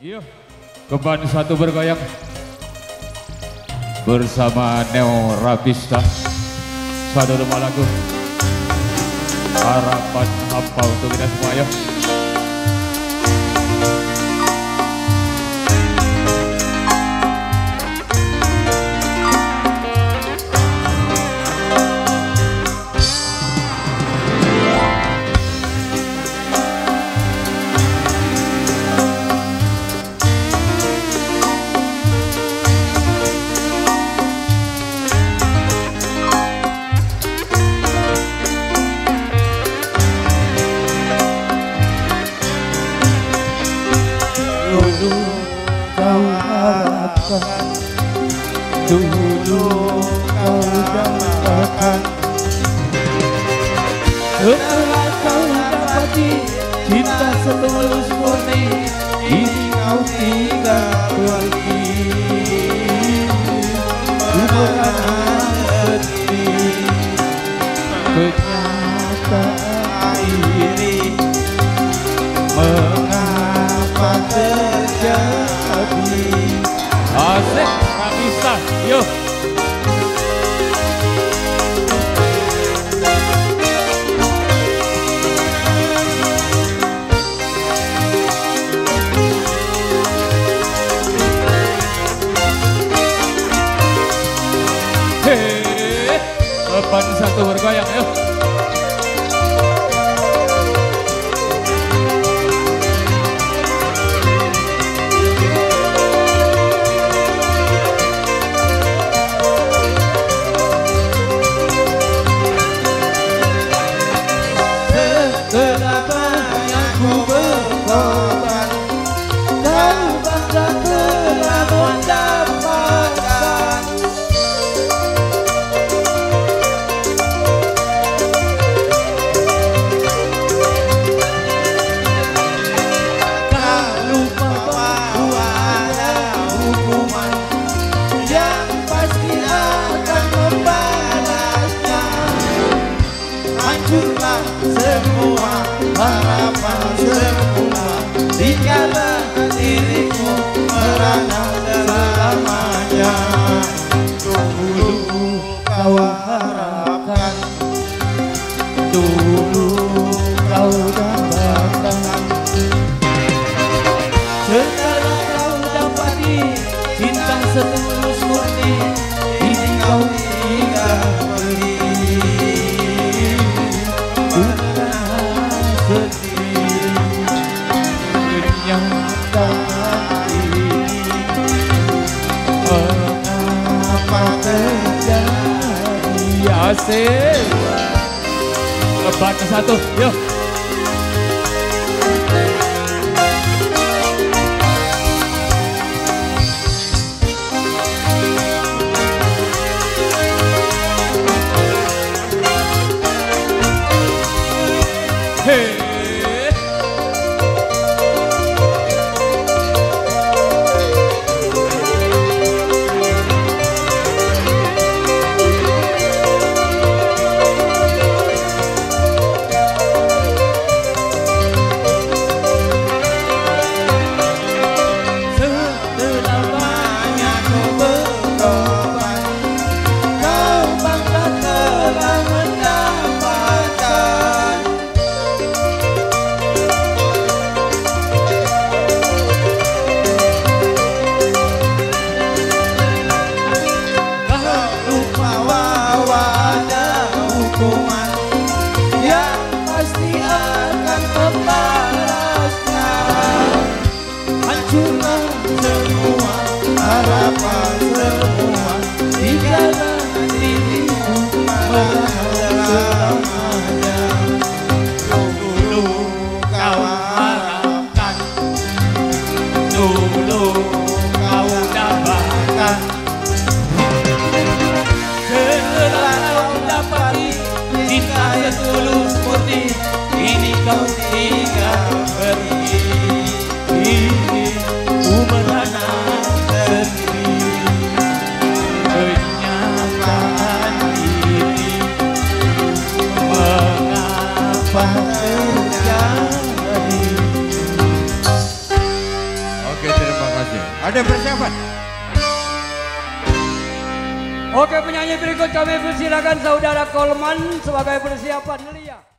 Iya, kembali satu bergoyang bersama Neo Rapista. Satu rumah lagu harapan hampa untuk kita semua ya. Dulu kau harapkan, dulu kau dambakan, setelah kau dapati cinta setulus murni, ini kau tinggal pergi. Bukan sedih, kenyataan ini mengapa terjadi. Asik, Rapista, yuk. Hei, depan satu bergoyang, yuk. Setelah banyak ku berkorban, kau bangga telah mendapatkan. Kau lupa bahwa ada hukuman yang pasti akan membalasnya. Hancurlah semua harapan semula, dikala diriku merana selamanya. Dulu kau harapkan, dulu kau dambakan, setelah kau dapati cinta setulus murni, ini kau tinggal pergi. Kenyataan ini mengapa terjadi. Asik. Depan satu, yuk. Hey. Yang pasti akan membalasnya. Hancurlah semua harapan semua, dikala dirimu merana selamanya. Dulu kau harapkan, dulu kau dambakan, setelah kau dapati cinta setulus murni, ini kau tinggal pergi. Ku merana sendiri, kenyataan ini mengapa terjadi. Oke, Oke, ada persiapan. Oke, penyanyi berikut kami persilakan saudara Kolman sebagai persiapan Lia.